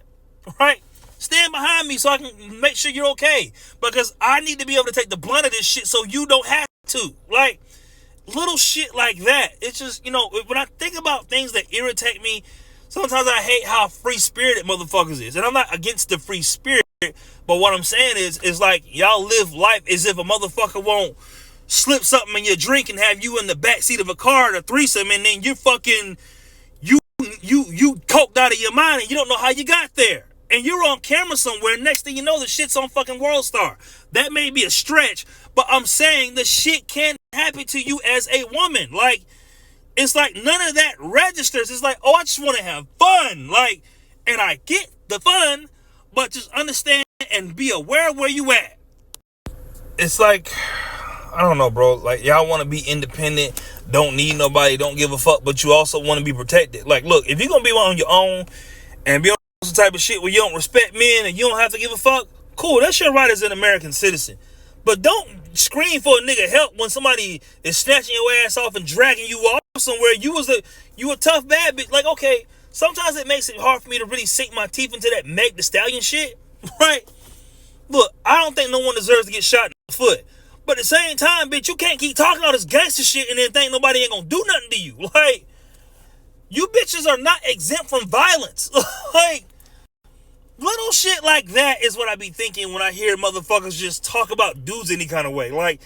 Right? Stand behind me so I can make sure you're okay. Because I need to be able to take the blunt of this shit so you don't have to. Like, little shit like that. It's just, you know, when I think about things that irritate me, sometimes I hate how free-spirited motherfuckers is. And I'm not against the free spirit. But what I'm saying is like, y'all live life as if a motherfucker won't slip something in your drink and have you in the backseat of a car at a threesome, and then you fucking, you coked out of your mind and you don't know how you got there. And you're on camera somewhere, next thing you know, the shit's on fucking World Star. That may be a stretch, but I'm saying the shit can happen to you as a woman. Like, it's like none of that registers. It's like, oh, I just want to have fun. Like, and I get the fun, but just understand and be aware of where you at. It's like, I don't know, bro. Like, y'all want to be independent, don't need nobody, don't give a fuck, but you also want to be protected. Like, look, if you're going to be on your own and be on some type of shit where you don't respect men and you don't have to give a fuck, cool, that's your right as an American citizen. But don't scream for a nigga help when somebody is snatching your ass off and dragging you off somewhere. You a tough bad bitch. Like, okay, sometimes it makes it hard for me to really sink my teeth into that Meg Thee Stallion shit, right? Look, I don't think no one deserves to get shot in the foot. But at the same time, bitch, you can't keep talking all this gangster shit and then think nobody ain't gonna do nothing to you. Like, you bitches are not exempt from violence. Like, little shit like that is what I be thinking when I hear motherfuckers just talk about dudes any kind of way. Like,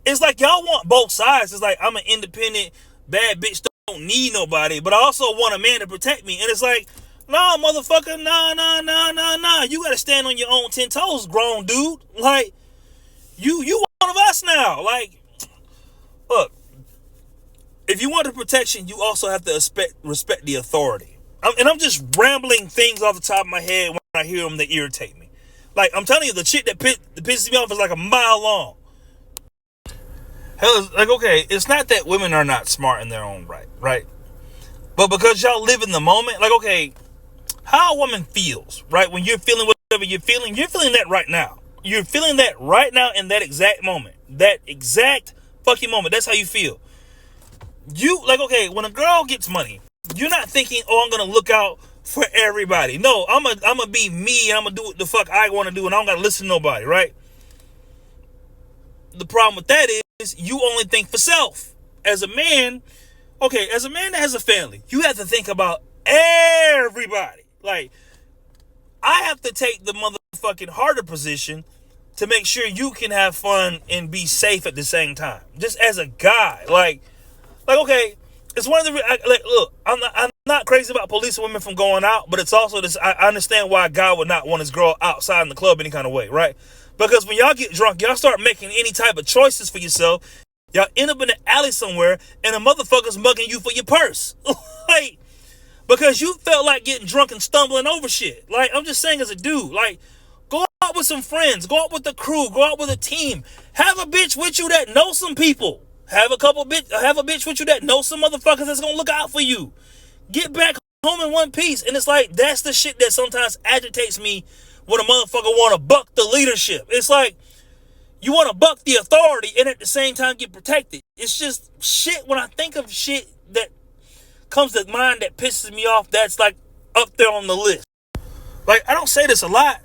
it's like y'all want both sides. It's like, I'm an independent bad bitch, don't need nobody, but I also want a man to protect me. And it's like, nah, motherfucker, nah. You gotta stand on your own 10 toes, grown dude. Like, you one of us now. Like, look, if you want the protection, you also have to respect the authority. I'm just rambling things off the top of my head when I hear them that irritate me. Like, I'm telling you, the shit that pisses me off is like a mile long. Hell, like, okay, it's not that women are not smart in their own right? But because y'all live in the moment, like, okay, how a woman feels, right? When you're feeling whatever you're feeling that right now. You're feeling that right now in that exact moment. That exact fucking moment. That's how you feel. You, like, okay, when a girl gets money, you're not thinking, oh, I'm going to look out for everybody. No, I'm gonna be me and I'm going to do what the fuck I want to do and I don't got to listen to nobody, right? The problem with that is you only think for self. As a man, okay, as a man that has a family, you have to think about everybody. Like, I have to take the motherfucking harder position to make sure you can have fun and be safe at the same time. Just as a guy, like okay, it's one of the like. Look, I'm not crazy about policing women from going out, but it's also this. I understand why a guy would not want his girl outside in the club any kind of way, right? Because when y'all get drunk, y'all start making any type of choices for yourself. Y'all end up in the alley somewhere, and a motherfucker's mugging you for your purse, like, because you felt like getting drunk and stumbling over shit. Like, I'm just saying, as a dude, like, go out with some friends, go out with the crew, go out with a team. Have a bitch with you that knows some people. Have a bitch with you that knows some motherfuckers that's gonna look out for you. Get back home in one piece. And it's like, that's the shit that sometimes agitates me when a motherfucker wanna buck the leadership. It's like, You want to buck the authority and at the same time get protected. It's just shit. When I think of shit that comes to mind that pisses me off, that's like up there on the list. Like, I don't say this a lot,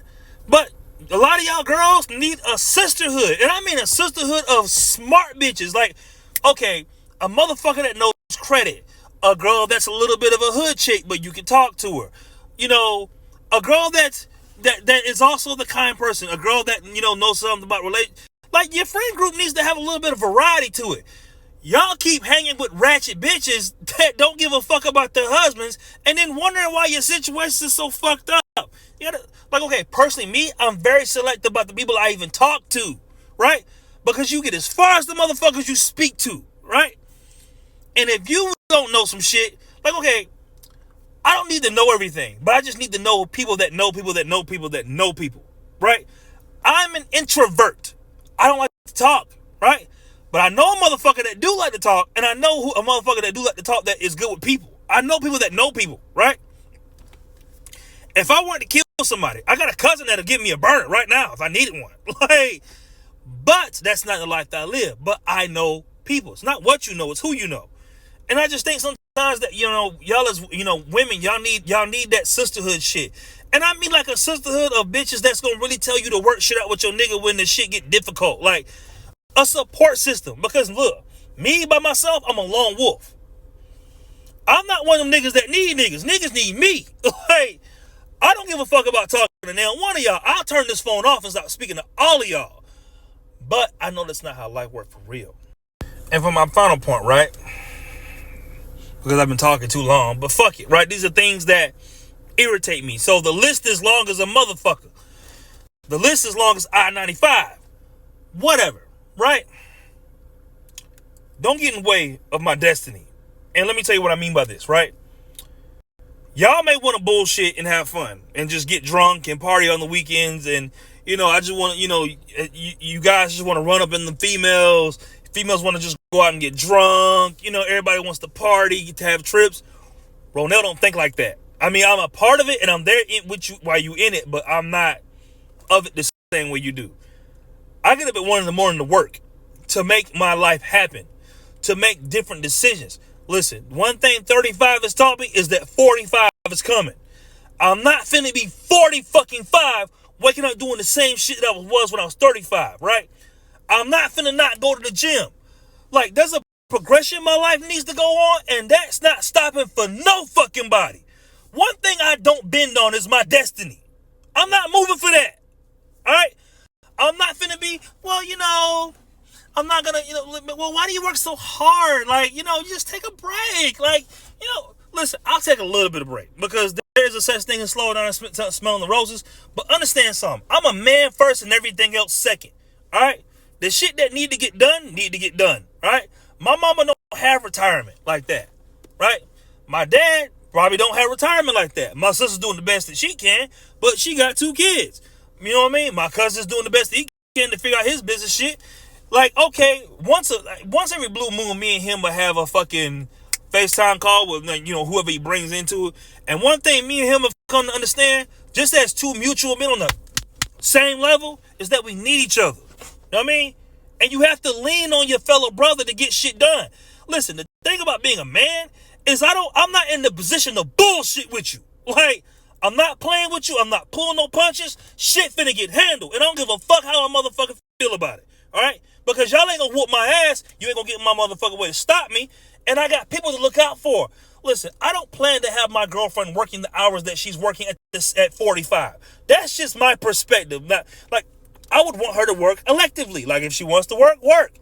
but a lot of y'all girls need a sisterhood. And I mean a sisterhood of smart bitches. Like, okay, a motherfucker that knows credit. A girl that's a little bit of a hood chick, but you can talk to her. You know, a girl that is also the kind person. A girl that, you know, knows something about relation. Like, your friend group needs to have a little bit of variety to it. Y'all keep hanging with ratchet bitches that don't give a fuck about their husbands and then wondering why your situation is so fucked up. You gotta, like, okay, personally, me, I'm very selective about the people I even talk to, right? Because you get as far as the motherfuckers you speak to, right? And if you don't know some shit, like, okay, I don't need to know everything, but I just need to know people that know people that know people that know people, right? I'm an introvert. I don't like to talk, right? But I know a motherfucker that do like to talk, and I know a motherfucker that do like to talk that is good with people. I know people that know people, right? If I wanted to kill somebody, I got a cousin that'll give me a burner right now if I needed one. Like, but that's not the life that I live. But I know people. It's not what you know, it's who you know. And I just think sometimes that, you know, y'all as, you know, women, y'all need that sisterhood shit. And I mean like a sisterhood of bitches that's gonna really tell you to work shit out with your nigga when the shit get difficult. Like, a support system. Because look, me by myself, I'm a lone wolf. I'm not one of them niggas that need niggas. Niggas need me. Like, I don't give a fuck about talking to now one of y'all. I'll turn this phone off and stop speaking to all of y'all. But I know that's not how life works for real. And for my final point, right? Because I've been talking too long, but fuck it, right? These are things that irritate me. So the list is long as a motherfucker. The list is long as I-95. Whatever, right? Don't get in the way of my destiny. And let me tell you what I mean by this, right? Y'all may want to bullshit and have fun and just get drunk and party on the weekends. And, you know, I just want to, you know, you guys just want to run up in the females. Females want to just go out and get drunk. You know, everybody wants to party, to have trips. Ronell don't think like that. I mean, I'm a part of it and I'm there with you while you in it, but I'm not of it the same way you do. I get up at 1 in the morning to work, to make my life happen, to make different decisions. Listen, one thing 35 has taught me is that 45 is coming. I'm not finna be 40 fucking 5 waking up doing the same shit that I was when I was 35, right? I'm not finna not go to the gym. Like, there's a progression my life needs to go on, and that's not stopping for no fucking body. One thing I don't bend on is my destiny. I'm not moving for that, all right? I'm not finna be, well, you know, I'm not gonna, you know, well, why do you work so hard? Like, you know, just take a break. Like, you know, listen, I'll take a little bit of break because there's a such thing as slowing down and smelling the roses. But understand something. I'm a man first and everything else second. All right? The shit that need to get done. All right? My mama don't have retirement like that. Right? My dad probably don't have retirement like that. My sister's doing the best that she can, but she got 2 kids. You know what I mean? My cousin's doing the best that he can to figure out his business shit. Like, okay, once every blue moon, me and him will have a fucking FaceTime call with, you know, whoever he brings into it. And one thing me and him have come to understand, just as 2 mutual men on the same level, is that we need each other. You know what I mean? And you have to lean on your fellow brother to get shit done. Listen, the thing about being a man is I'm not in the position to bullshit with you. Like, I'm not playing with you. I'm not pulling no punches. Shit finna get handled. And I don't give a fuck how a motherfucker feel about it. All right? Because y'all ain't gonna whoop my ass. You ain't gonna get my motherfucking way to stop me. And I got people to look out for. Listen, I don't plan to have my girlfriend working the hours that she's working at 45. That's just my perspective. Not, like, I would want her to work electively. Like, if she wants to work.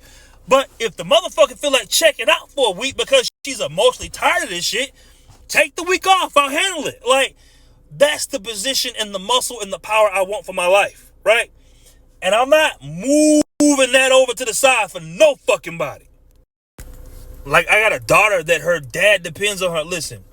But if the motherfucker feel like checking out for a week because she's emotionally tired of this shit, take the week off. I'll handle it. Like, that's the position and the muscle and the power I want for my life, right? And I'm not moving that over to the side for no fucking body. Like, I got a daughter that her dad depends on her. Listen,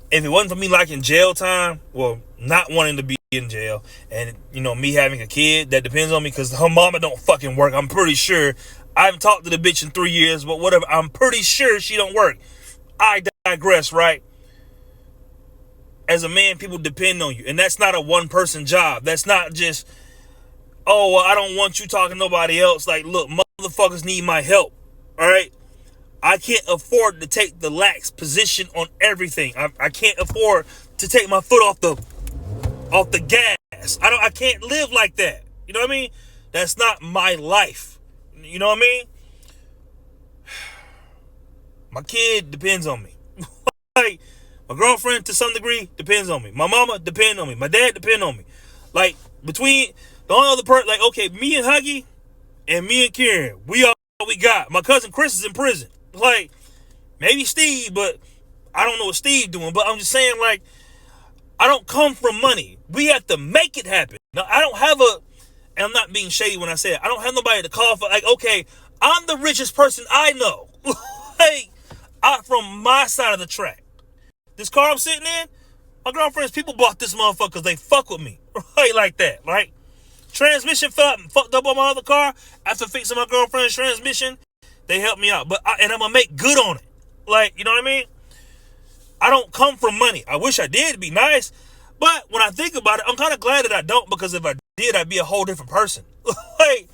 if it wasn't for me liking jail time, well, not wanting to be in jail, and, you know, me having a kid that depends on me because her mama don't fucking work, I'm pretty sure. I haven't talked to the bitch in 3 years, but whatever. I'm pretty sure she don't work. I digress, right? As a man, people depend on you. And that's not a one-person job. That's not just, oh, well, I don't want you talking to nobody else. Like, look, motherfuckers need my help. All right? I can't afford to take the lax position on everything. I can't afford to take my foot off the gas. I can't live like that. You know what I mean? That's not my life. You know what I mean? My kid depends on me. Like, my girlfriend, to some degree, depends on me. My mama depends on me. My dad depends on me. Like, between the only other person, like, okay, me and Huggy and me and Karen, we all we got. My cousin Chris is in prison. Like, maybe Steve, but I don't know what Steve's doing. But I'm just saying, like, I don't come from money. We have to make it happen. Now, I don't have and I'm not being shady when I say it, I don't have nobody to call for, like, okay, I'm the richest person I know. Like, from my side of the track. This car I'm sitting in, my girlfriend's people bought this motherfucker because they fuck with me. Right, like that, right? Transmission fucked up on my other car. After fixing my girlfriend's transmission, they helped me out. And I'm going to make good on it. Like, you know what I mean? I don't come from money. I wish I did. It'd be nice. But when I think about it, I'm kind of glad that I don't, because if I did, I'd be a whole different person. Like,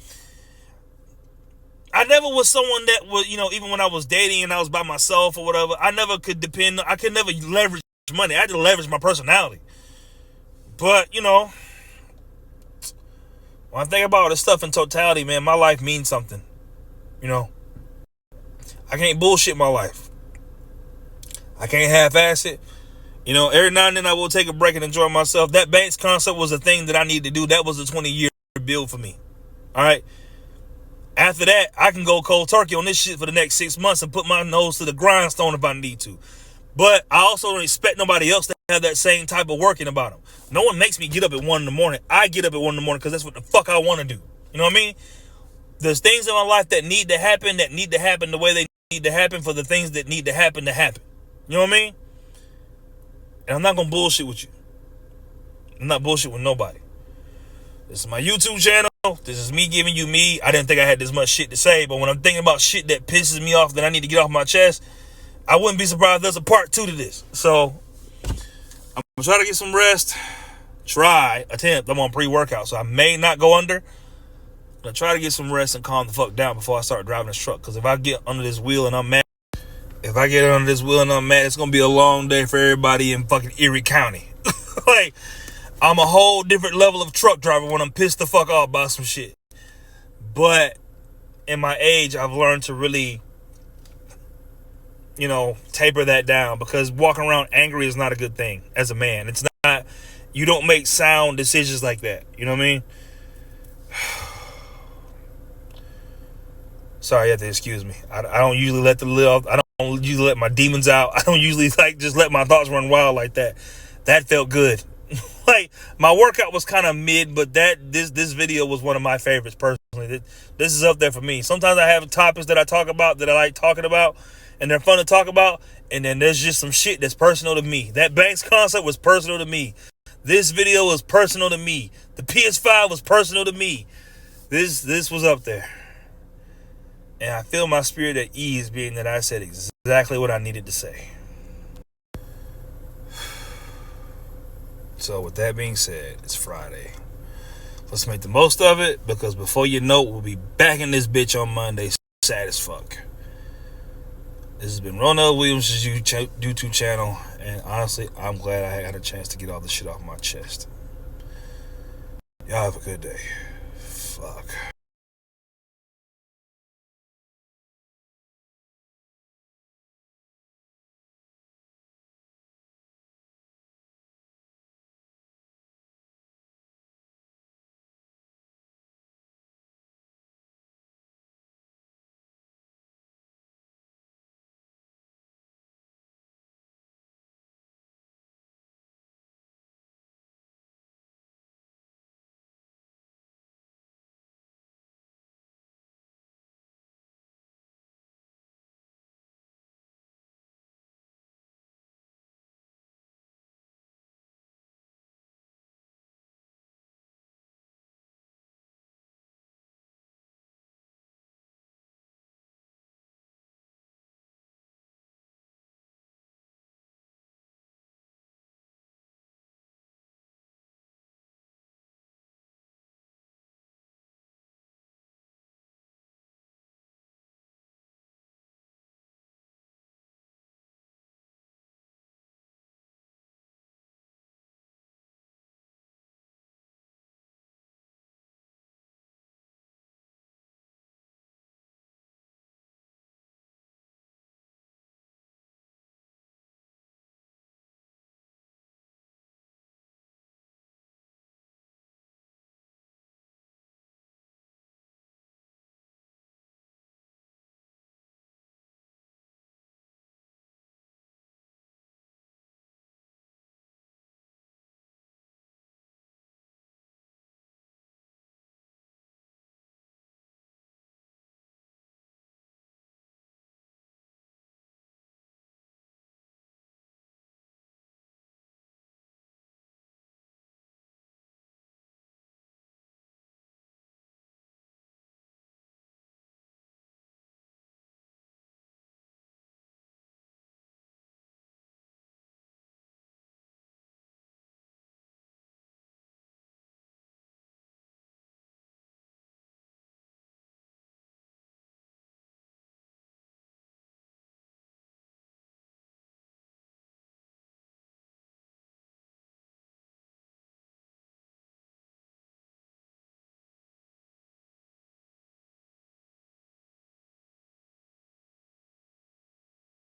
I never was someone that was, you know, even when I was dating and I was by myself or whatever, I could never leverage money. I had to leverage my personality. But, you know, when I think about all this stuff in totality, man, my life means something. You know, I can't bullshit my life. I can't half-ass it. You know, every now and then I will take a break and enjoy myself. That Banks concert was a thing that I need to do. That was a 20-year build for me. All right. After that, I can go cold turkey on this shit for the next 6 months and put my nose to the grindstone if I need to. But I also don't expect nobody else to have that same type of working about them. No one makes me get up at 1 in the morning. I get up at 1 in the morning because that's what the fuck I want to do. You know what I mean? There's things in my life that need to happen the way they need to happen for the things that need to happen to happen. You know what I mean? And I'm not going to bullshit with you. I'm not bullshit with nobody. This is my YouTube channel. This is me giving you me. I didn't think I had this much shit to say, but when I'm thinking about shit that pisses me off that I need to get off my chest, I wouldn't be surprised if there's a part 2 to this. So I'm going to try to get some rest. I'm on pre-workout, so I may not go under. I'm going to try to get some rest and calm the fuck down before I start driving this truck. Because if I get under this wheel and I'm mad, it's going to be a long day for everybody in fucking Erie County. Like, I'm a whole different level of truck driver when I'm pissed the fuck off about some shit. But in my age, I've learned to really, you know, taper that down, because walking around angry is not a good thing as a man. It's not, you don't make sound decisions like that. You know what I mean? Sorry, you have to excuse me. I don't usually let I don't usually let my demons out. I don't usually just let my thoughts run wild like that. That felt good. Like, my workout was kind of mid, but this video was one of my favorites personally. This is up there for me. Sometimes I have topics that I talk about that I like talking about, and they're fun to talk about, and then there's just some shit that's personal to me. That Banks concert was personal to me. This video was personal to me. The PS5 was personal to me. This was up there. And I feel my spirit at ease, being that I said exactly what I needed to say. So with that being said, it's Friday. Let's make the most of it, because before you know it, we'll be back in this bitch on Monday, sad as fuck. This has been Ronald Williams' YouTube channel, and honestly, I'm glad I had a chance to get all this shit off my chest. Y'all have a good day. Fuck.